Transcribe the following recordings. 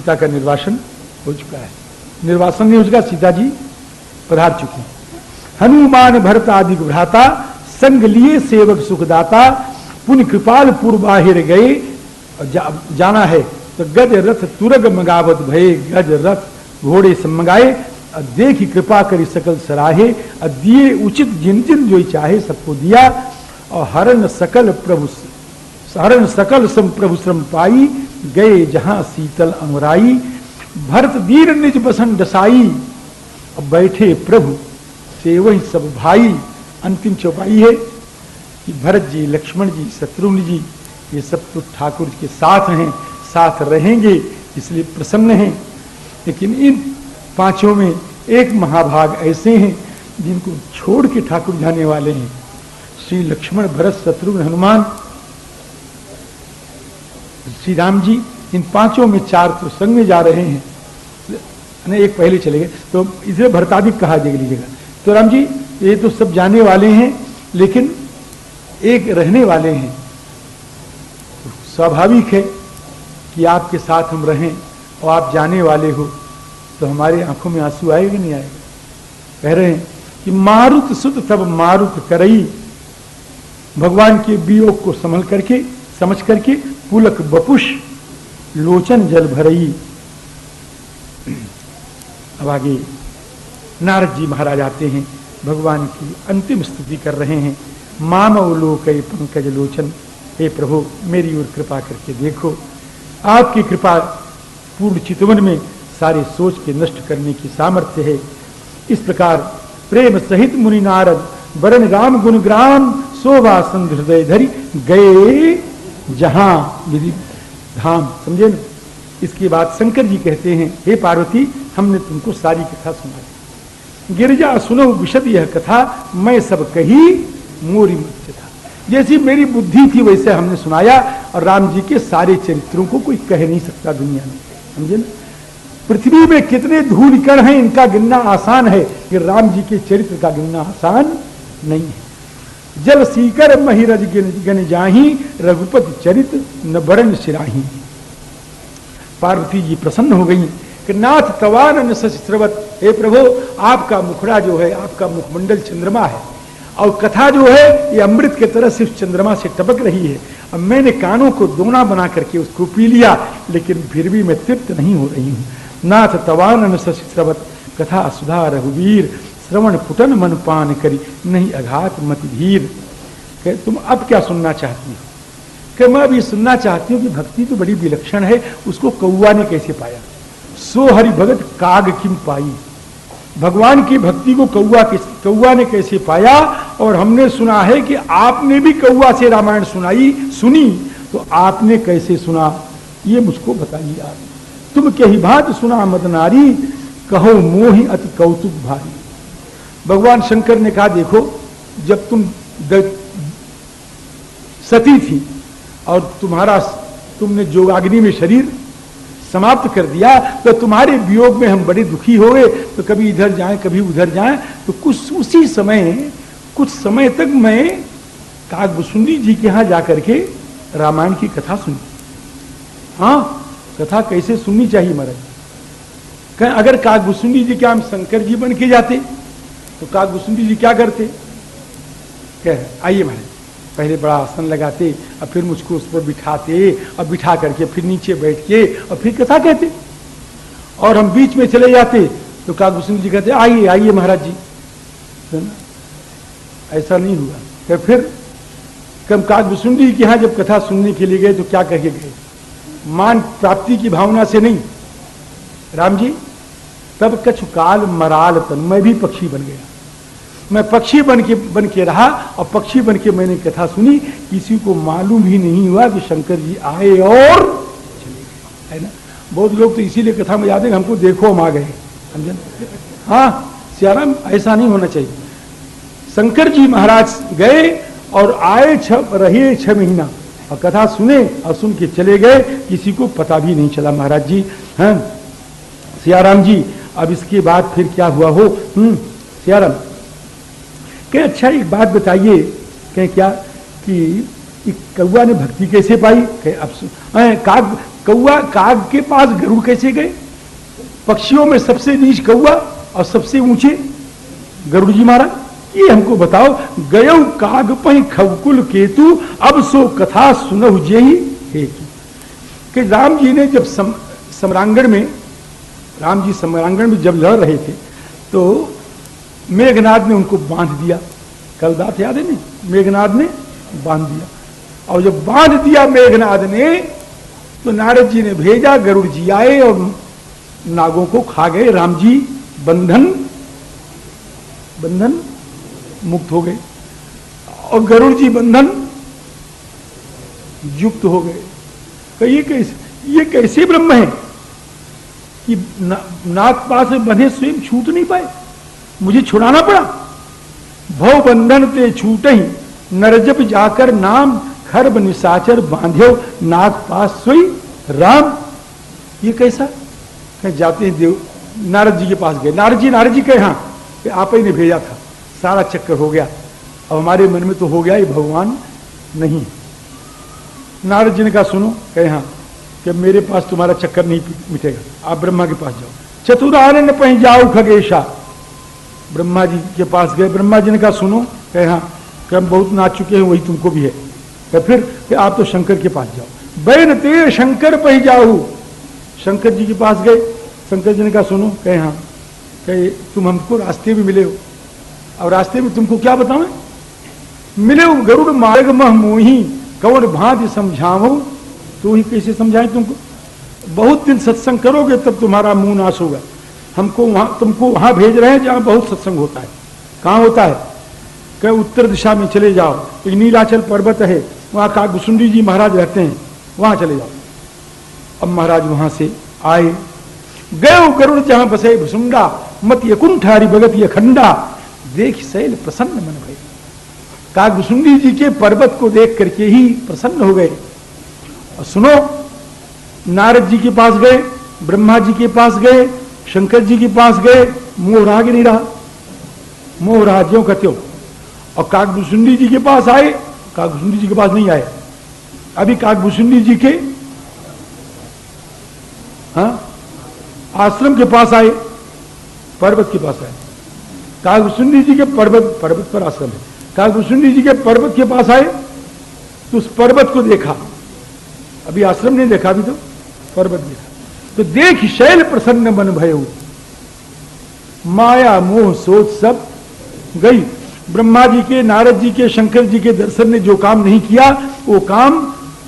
सीता का निर्वासन हो चुका है। निर्वासन नहीं हो चुका, सीता जी पधार चुकी। हनुमान भरत आदि भ्राता संग लिए सेवक सुखदाता पुण्य कृपाल पूर्वाहिर गए। जाना है तो गज रथ तुरग मंगावत भये, गज रथ घोड़े सब मंगाए। देखी कृपा करी सकल सराहे, दिए उचित जिन जिन जो चाहे सबको दिया। और हरण सकल सम प्रभु श्रम पाई, गए जहां शीतल अमराई। भरत दीर निज बसन डसाई, अब बैठे प्रभु से वही सब भाई। अंतिम चौपाई है कि भरत जी, लक्ष्मण जी, शत्रुघ्न जी ये सब तो ठाकुर के साथ हैं, साथ रहेंगे, इसलिए प्रसन्न हैं। लेकिन इन पांचों में एक महाभाग ऐसे हैं जिनको छोड़ के ठाकुर जाने वाले हैं। श्री लक्ष्मण, भरत, शत्रुघ्न, हनुमान, श्री राम जी, इन पांचों में चार तो संग में जा रहे हैं, एक पहले चले गए, तो इसे भरतादिक कहा लीजिएगा। तो राम जी ये तो सब जाने वाले हैं, लेकिन एक रहने वाले हैं। स्वाभाविक है कि आपके साथ हम रहें और आप जाने वाले हो तो हमारी आंखों में आंसू आएगा नहीं आएगा। कह रहे हैं कि मारुत सुत तब मारुत करई, भगवान के वियोग को समझ करके पुलक बपुष लोचन जल भरई। अब आगे नारद जी महाराज आते हैं, भगवान की अंतिम स्तुति कर रहे हैं। मामव लोकय पंकज लोचन, हे प्रभु मेरी ओर कृपा करके देखो। आपकी कृपा पूर्ण चितवन में सारे सोच के नष्ट करने की सामर्थ्य है। इस प्रकार प्रेम सहित मुनि नारद वरण राम गुण ग्राम शोभा संध हृदय धरी, गए जहां विधि धाम। समझे न? इसके बाद शंकर जी कहते हैं, हे पार्वती हमने तुमको सारी कथा सुना दी, गिरिजा सुनो विशद यह कथा, मैं सब कही मोरी मत था। जैसी मेरी बुद्धि थी वैसे हमने सुनाया, और राम जी के सारे चरित्रों को कोई कह नहीं सकता दुनिया में। समझे ना? पृथ्वी में कितने धूल कण हैं इनका गिनना आसान है, कि राम जी के चरित्र का गिनना आसान नहीं है। जल सीकर महिरज गन जाही, रघुपति चरित न बरन सिराही। पार्वती जी प्रसन्न हो गई कि नाथ तवान सचित्रवत, हे प्रभु आपका मुखड़ा जो है, आपका मुखमंडल चंद्रमा है, और कथा जो है ये अमृत की तरह सिर्फ चंद्रमा से टपक रही है। अब मैंने कानों को दोना बना करके उसको पी लिया, लेकिन फिर भी मैं तृप्त नहीं हो रही हूँ। नाथ तवान सचित्रवत कथा सुधा रघुवीर, श्रवण पुटन मन पान करी, नहीं अघात मति धीर। तुम अब क्या सुनना चाहती हो? कि मैं अभी सुनना चाहती हूँ कि भक्ति तो बड़ी विलक्षण है, उसको कौआ ने कैसे पाया। सो हरि भगत काग किम पाई, भगवान की भक्ति को कौआ ने कैसे पाया। और हमने सुना है कि आपने भी कौआ से रामायण सुनी, तो आपने कैसे सुना ये मुझको बताइए आप। तुम कही भात सुना मद नारी, कहो मोहि अति कौतुक भारी। भगवान शंकर ने कहा, देखो जब तुम सती थी और तुमने जोगाग्नि में शरीर समाप्त कर दिया, तो तुम्हारे वियोग में हम बड़े दुखी हो गए, तो कभी इधर जाएं कभी उधर जाएं। तो कुछ समय तक मैं काकभुसुंडी जी के यहां जाकर के रामायण की कथा सुनी। हाँ, कथा कैसे सुननी चाहिए महाराज। अगर काकभुसुंडी जी क्या हम शंकर जी बन के जाते तो काकभुसुंडी जी क्या करते? कह आइए महाराज, पहले बड़ा आसन लगाते और फिर मुझको उस पर बिठाते, और बिठा करके फिर नीचे बैठ के और फिर कथा कहते, और हम बीच में चले जाते तो काकभुसुंडी जी कहते आइए आइए महाराज जी। तो ऐसा नहीं हुआ। तो फिर कम काकभुसुंडी जी के यहाँ जब कथा सुनने के लिए गए तो क्या कह के गए? मान प्राप्ति की भावना से नहीं, राम जी तब कछु काल मराल तन, मैं भी पक्षी बन गया। मैं पक्षी बन के रहा, और पक्षी बन के मैंने कथा सुनी। किसी को मालूम ही नहीं हुआ कि शंकर जी आए और चले गए, है ना। बहुत लोग तो इसीलिए कथा में याद है, हमको देखो हम आ गए, समझे। हाँ सियाराम, ऐसा नहीं होना चाहिए। शंकर जी महाराज गए और आए रहे 6 महीना, और कथा सुने और सुन के चले गए, किसी को पता भी नहीं चला महाराज जी। हाँ सियाराम जी, अब इसके बाद फिर क्या हुआ हो? सियाराम कह, अच्छा एक बात बताइए, कह क्या कि कि कौआ ने भक्ति कैसे पाई? अब काग, कौआ काग के पास गरुड़ कैसे गए? पक्षियों में सबसे नीच कौआ और सबसे ऊंचे गरुड़ जी महाराज, ये हमको बताओ। गयौ काग पहि खवकुल केतु, अब सो कथा सुनहु जेहि हेतु। कि राम जी ने जब सम्रांगण में, राम जी सम्रांगण में जब लड़ रहे थे तो मेघनाद ने उनको बांध दिया। कल बात याद है नहीं? मेघनाद ने बांध दिया, और जब बांध दिया मेघनाद ने तो नारद जी ने भेजा, गरुड़ जी आए और नागों को खा गए। राम जी बंधन मुक्त हो गए और गरुड़ जी बंधन युक्त हो गए। तो ये कैसे ब्रह्म है कि नाग पास में बंधे स्वयं छूट नहीं पाए, मुझे छुड़ाना पड़ा। भव बंधन ते छूट ही नरजब जाकर नाम, खरब निशाचर बांध्यो नाग पास सोई राम। ये कैसा? कहीं जाते हैं देव, नारद जी के पास गए। नारद जी कहे हाँ कि आप ही ने भेजा था, सारा चक्कर हो गया। अब हमारे मन में तो हो गया ये भगवान नहीं। नारद जी ने कहा सुनो, कहे हाँ कि मेरे पास तुम्हारा चक्कर नहीं मिटेगा, आप ब्रह्मा के पास जाओ। चतुरानन पहि जाओ खगेशा, ब्रह्मा जी के पास गए। ब्रह्मा जी ने कहा सुनो, कहे हाँ कि हम बहुत नाच चुके हैं, वही तुमको भी है। तो फिर कि आप तो शंकर के पास जाओ। बैन ते शंकर पहि जाओ, शंकर जी के पास गए। शंकर जी ने कहा सुनो, कहे हाँ कहे तुम हमको रास्ते में मिले हो, और रास्ते में तुमको क्या बताऊं? मिले हो गरुड़ मार्ग मह मोही, कौन भांति समझाओ, तो ही कैसे समझाएं तुमको? बहुत दिन सत्संग करोगे तब तुम्हारा मुंह नाश होगा। हमको वहां, तुमको वहां भेज रहे हैं जहां बहुत सत्संग होता है। कहां होता है? कहीं उत्तर दिशा में चले जाओ, एक नीलाचल पर्वत है, वहां काकभुसुंडी जी महाराज रहते हैं, वहां चले जाओ। अब महाराज वहां से आए, गए गरुड़ जहां बसे भुसुंडा, मत यकुंठ हरि भगत ये खंडा, देख शैल प्रसन्न मन भय। काकभुसुंडी जी के पर्वत को देख करके ही प्रसन्न हो गए। और सुनो, नारद जी के पास गए, ब्रह्मा जी के पास गए, शंकर जी के पास गए, मोह रहा कि नहीं रहा? मोह रहा ज्यों का त्यों। और काकभुसुंडी जी के पास आए, काकभुसुंडी जी के पास नहीं आए, अभी काकभुसुंडी जी के आश्रम के पास आए, पर्वत के पास आए। काकभुसुंडी जी के पर्वत पर आश्रम है, काकभुसुंडी जी के पर्वत के पास आए तो उस पर्वत को देखा, अभी आश्रम नहीं देखा, अभी तो पर्वत देखा। तो देख शैल प्रसन्न मन भयउ, माया मोह सोच सब गई। ब्रह्मा जी के, नारद जी के, शंकर जी के दर्शन ने जो काम नहीं किया, वो काम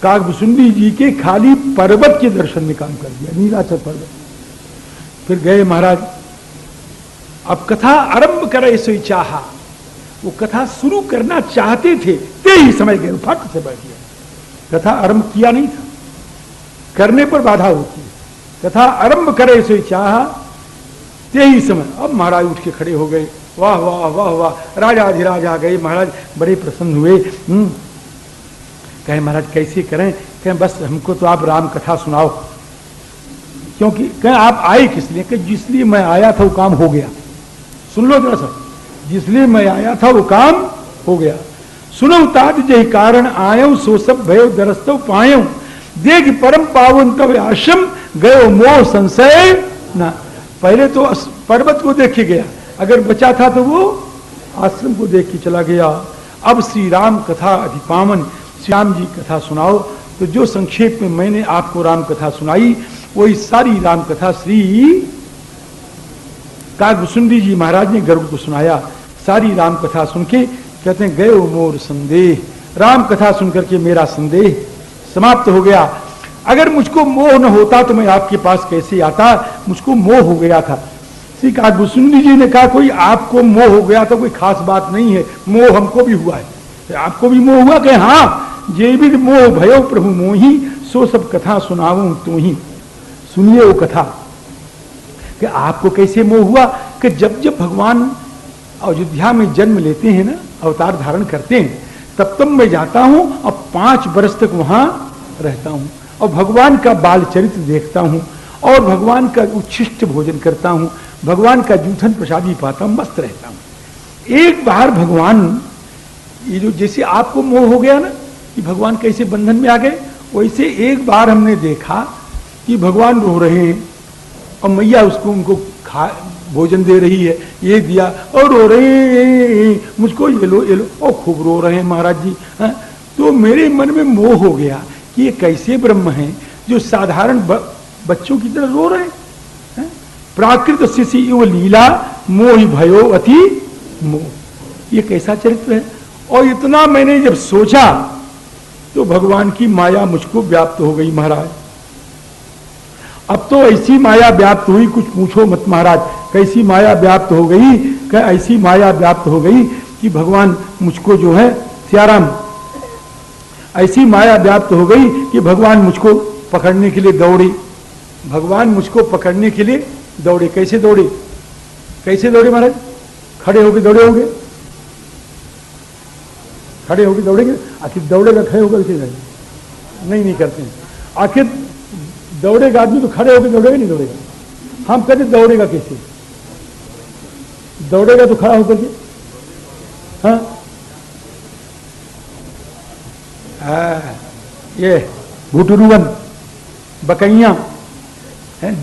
काकभुसुंडी जी के खाली पर्वत के दर्शन ने काम कर दिया, नीलाचल पर्वत। फिर गए महाराज, अब कथा आरंभ करे सो चाहा, वो कथा शुरू करना चाहते थे, ते ही समय गए, फट से बैठ गया। कथा आरंभ किया नहीं था, करने पर बाधा होती है। कथा आरंभ करे सो चाहा, ते ही समय। अब महाराज उठ के खड़े हो गए, वाह वाह वाह वाह, राजाधिराज आ गए। महाराज बड़े प्रसन्न हुए। कहे महाराज कैसे करें? कहें बस हमको तो आप राम कथा सुनाओ। क्योंकि कहें आप आए किस लिए? कि जिसलिए मैं आया था वो काम हो गया। सुन लो जरा सा, जिसलिए मैं आया था वो काम हो गया। सुनो तात जय कारण आयो, सो सब भयो दरस्तव पायो, देख परम पावन तब आश्रम, गयो मोह संशय ना। पहले तो पर्वत को देख के गया, अगर बचा था तो वो आश्रम को देख के चला गया। अब श्री राम कथा अधिपावन, श्री राम जी कथा सुनाओ। तो जो संक्षेप में मैंने आपको राम कथा सुनाई, वही सारी राम कथा श्री काकभुसुंडी जी महाराज ने गरुड़ को सुनाया। सारी राम कथा सुन के कहते हैं गयो मोर संदेह, राम कथा सुनकर के मेरा संदेह समाप्त हो गया। अगर मुझको मोह न होता तो मैं आपके पास कैसे आता? मुझको मोह हो गया था। श्री काकभुसुंडी जी ने कहा कोई आपको मोह हो गया तो कोई खास बात नहीं है, मोह हमको भी हुआ है। आपको भी मोह हुआ? कहे हाँ, जे भी मोह भयो प्रभु मोही, सो सब कथा सुनाऊं तू ही। सुनिए वो कथा कि आपको कैसे मोह हुआ। कि जब जब भगवान अयोध्या में जन्म लेते हैं ना, अवतार धारण करते हैं, तब तब मैं जाता हूं और 5 वर्ष तक वहां रहता हूं और भगवान का बाल चरित्र देखता हूं और भगवान का उच्छिष्ट भोजन करता हूं, भगवान का जूठन प्रसादी पाता हूं, मस्त रहता हूं। एक बार भगवान, ये जो जैसे आपको मोह हो गया ना, कि भगवान कैसे बंधन में आ गए। वैसे एक बार हमने देखा कि भगवान रो रहे हैं और मैया उसको उनको भोजन दे रही है, ये दिया और रो रहे हैं, मुझको ये लो और खूब रो रहे हैं महाराज जी। तो मेरे मन में मोह हो गया कि ये कैसे ब्रह्म हैं जो साधारण बच्चों की तरह रो रहे हैं। प्राकृत शिशि इव लीला मोहि भयो अति मोह, ये कैसा चरित्र है। और इतना मैंने जब सोचा तो भगवान की माया मुझको व्याप्त हो गई महाराज। अब तो ऐसी माया व्याप्त हुई, कुछ पूछो मत महाराज, कैसी माया व्याप्त हो गई, ऐसी माया व्याप्त हो गई कि भगवान मुझको जो है सियाराम, ऐसी माया व्याप्त हो गई कि भगवान मुझको पकड़ने के लिए दौड़े। भगवान मुझको पकड़ने के लिए दौड़े। कैसे दौड़े, कैसे दौड़े महाराज? खड़े होके दौड़े होंगे, खड़े होके दौड़ेंगे। आखिर दौड़ेगा खड़े होकर कैसे? नहीं करते हैं। आखिर दौड़ेगा आदमी तो खड़े होकर दौड़ेगा, नहीं दौड़ेगा। हम कहते दौड़ेगा कैसे? दौड़ेगा तो खड़ा होकर के। ये भूटुरुवन बकैया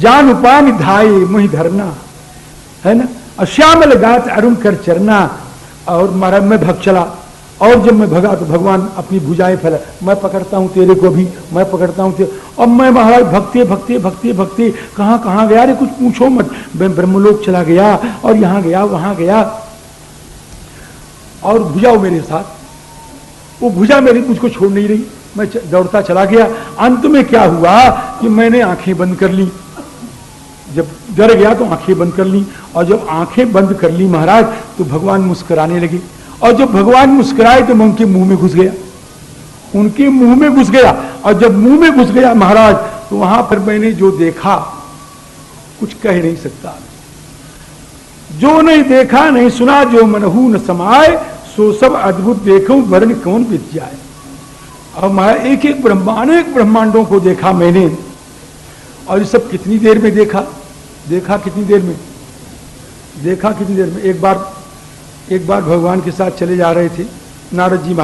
जान उपान धाये मुहि धरना, है ना, अश्यामल गात अरुण कर चरना। और महाराज मैं भग चला, और जब मैं भगा तो भगवान अपनी भुजाएं फैला, मैं पकड़ता हूं तेरे को भी, मैं पकड़ता हूं तेरे। अब मैं महाराज भक्ति भक्ति भक्ति भक्ति कहां कहां गया रे, कुछ पूछो मत। मैं ब्रह्मलोक चला गया और यहां गया वहां गया, और भुजाओ मेरे साथ, वो भुजा मेरी मुझको छोड़ नहीं रही। मैं दौड़ता चला गया। अंत में क्या हुआ कि मैंने आंखें बंद कर ली। जब डर गया तो आंखें बंद कर ली, और जब आंखें बंद कर ली महाराज तो भगवान मुस्कुराने लगे। और जब भगवान मुस्कुराए तो मैं उनके मुंह में घुस गया, उनके मुंह में घुस गया। और जब मुंह में घुस गया महाराज तो वहां पर मैंने जो देखा कुछ कह नहीं सकता। जो नहीं देखा नहीं सुना, जो मनहू न समाए, सो सब अद्भुत देखूं वर्ण कौन बीत जाए। और महाराज एक एक ब्रह्मांडों को देखा मैंने। और ये सब कितनी देर में देखा, कितनी देर में देखा, कितनी देर में। एक बार भगवान के साथ चले जा रहे थे नारद जी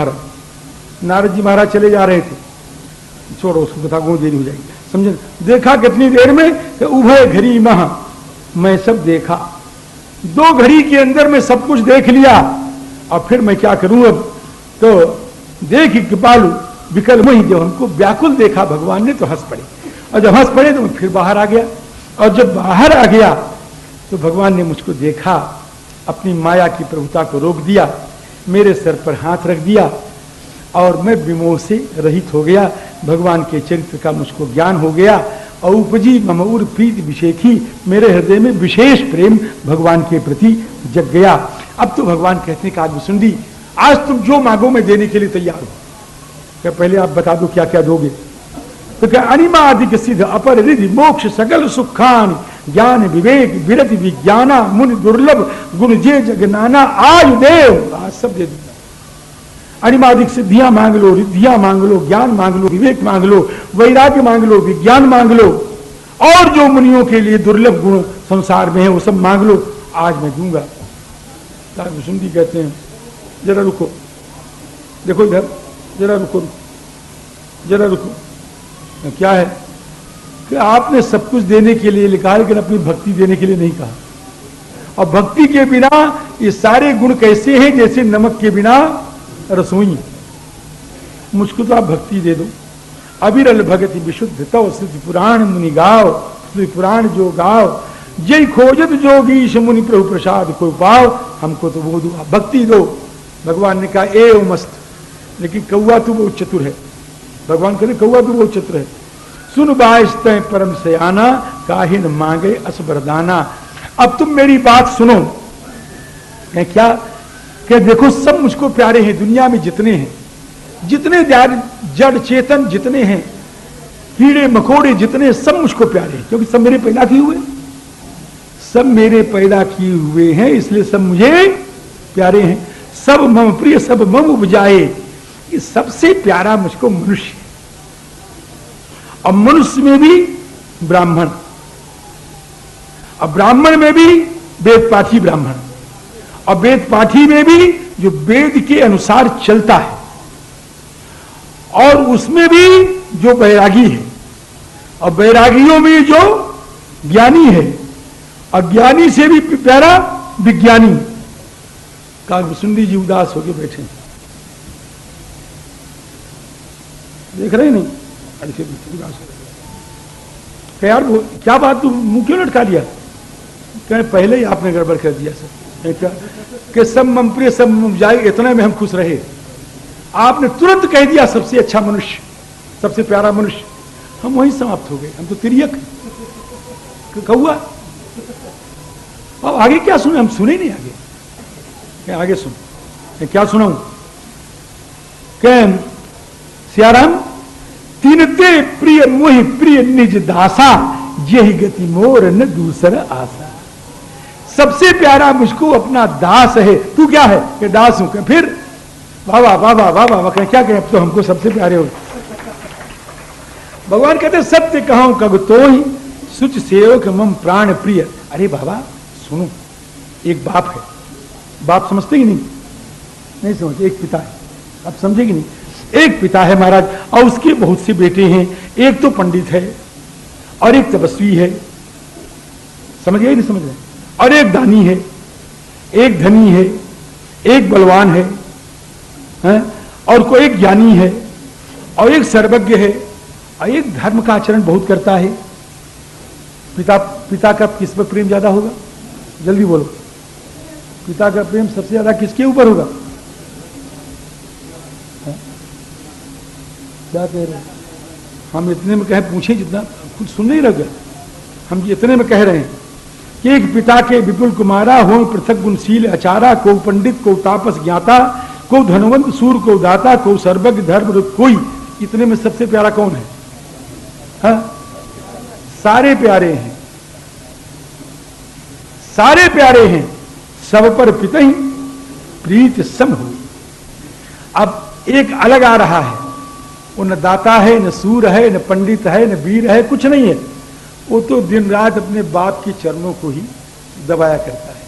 महाराज चले जा रहे थे। छोड़ो उसको, बता को देरी हो जाएगी, समझे। देखा कितनी देर में, तो उभय घड़ी महा मैं सब देखा। 2 घड़ी के अंदर में सब कुछ देख लिया। और फिर मैं क्या करूं अब, तो देख कृपालु विकल मोहि, जब हमको व्याकुल देखा भगवान ने तो हंस पड़े। और जब हंस पड़े तो मैं फिर बाहर आ गया। और जब बाहर आ गया तो भगवान ने मुझको देखा, अपनी माया की प्रभुता को रोक दिया, मेरे सर पर हाथ रख दिया, और मैं विमोह से रहित हो गया। भगवान के चरित्र का मुझको ज्ञान हो गया। और उपजी ममऊर प्रीत विशेखी, मेरे हृदय में विशेष प्रेम भगवान के प्रति जग गया। अब तो भगवान कहते हैं कि सुंदी, आज तुम जो मांगो मैं देने के लिए तैयार हूं। क्या पहले आप बता दो क्या क्या दोगे? तो क्या अनिमादिक सिद्ध अपर रिधि मोक्ष सकल सुखान ज्ञान विवेक विरति विज्ञाना मुनि दुर्लभ गुण जे जगनाना आयु देव, आज सब दे दूंगा। अनिमादिक सिद्धियां मांग लो, रिद्धियां मांग लो, ज्ञान मांग लो, विवेक मांग लो, वैराग्य मांग लो, विज्ञान मांग लो, और जो मुनियों के लिए दुर्लभ गुण संसार में है वो सब मांग लो, आज मैं दूंगा। सुंदी कहते हैं जरा रुको, देखो इधर, जरा रुको, जरा रुको। क्या है कि आपने सब कुछ देने के लिए लिखा है, लेकिन अपनी भक्ति देने के लिए नहीं कहा। और भक्ति के बिना ये सारे गुण कैसे हैं, जैसे नमक के बिना रसोई। मुझको तो आप भक्ति दे दो। अविरल भगति विशुद्ध तव श्रुति पुराण मुनि गाओ, श्रुति पुराण जो गाओ, जय खोजत जोगीश मुनि प्रभु प्रसाद को पाओ। हमको तो वो दो, भक्ति दो। भगवान ने कहा एव मस्त, लेकिन कौआ तू बहुत चतुर है। भगवान कहते कौआ तू बहुत चतुर है। सुन बाइस्त परम से आना, काहिन मांगे असबरदाना। अब तुम मेरी बात सुनो। क्या कि देखो सब मुझको प्यारे हैं, दुनिया में जितने हैं, जितने जड़ चेतन जितने हैं, कीड़े मकोड़े जितने, सब मुझको प्यारे हैं, क्योंकि सब मेरे पैदा किए हुए, सब मेरे पैदा किए हुए हैं, इसलिए सब मुझे प्यारे हैं। सब मम प्रिय सब मम उपजाए, कि सबसे प्यारा मुझको मनुष्य। और मनुष्य में भी ब्राह्मण, और ब्राह्मण में भी वेद पाठी ब्राह्मण, और वेद पाठी में भी जो वेद के अनुसार चलता है। और उसमें भी जो बैरागी है, और बैरागियों में जो ज्ञानी है, अज्ञानी से भी प्यारा विज्ञानी। कागभूषुंडी जी उदास होकर बैठे, देख रहे नहीं? ऐसे उदास हो रहे। यार क्या बात, तू मुंह क्यों लटका लिया? कहे पहले ही आपने गड़बड़ कर दिया सर। क्या कि सब मम प्रिय सब मम जाए, इतने में हम खुश रहे। आपने तुरंत कह दिया सबसे अच्छा मनुष्य, सबसे प्यारा मनुष्य। हम वहीं समाप्त हो गए, हम तो तिरियक कहुआ। अब आगे क्या सुने? हम सुने नहीं आगे। क्या आगे सुन? क्या सुनाऊं? क्या सियाराम तीनते प्रिय मोहि प्रिय निज दासा, यही गति मोर न दूसर आशा। सबसे प्यारा मुझको अपना दास है। तू क्या है? कि दास हूं। क्या फिर? वाह वाह वाह वाह वाह वाह। क्या कहें, अब तो हमको सबसे प्यारे हो। भगवान कहते सत्य कहूं कग तो ही, सुच सेवक मम प्राण प्रिय। अरे बाबा सुनो, एक बाप है, बाप समझते ही नहीं? नहीं समझते। एक पिता है, आप समझेगी नहीं? एक पिता है महाराज, और उसके बहुत से बेटे हैं। एक तो पंडित है और एक तपस्वी है, समझ गए नहीं समझ रहे? और एक दानी है, एक धनी है, एक बलवान है, और कोई एक ज्ञानी है, और एक सर्वज्ञ है, और एक धर्म का आचरण बहुत करता है। पिता का किस पर प्रेम ज्यादा होगा? जल्दी बोलो। पिता का प्रेम सबसे ज्यादा किसके ऊपर होगा? क्या कह रहे हैं? हम इतने में कहे पूछे, जितना कुछ सुन नहीं लग गया। हम इतने में कह रहे हैं कि एक पिता के विपुल कुमारा हो, पृथक गुणशील अचारा, को पंडित को तापस ज्ञाता, को धनवंत सूर को दाता, को सर्वज्ञ धर्म कोई। इतने में सबसे प्यारा कौन है? हाँ? सारे प्यारे हैं, सारे प्यारे हैं, सब पर पिता ही प्रीत सम हो। अब एक अलग आ रहा है, वो न दाता है, न सूर है, न पंडित है, न वीर है, कुछ नहीं है। वो तो दिन रात अपने बाप के चरणों को ही दबाया करता है।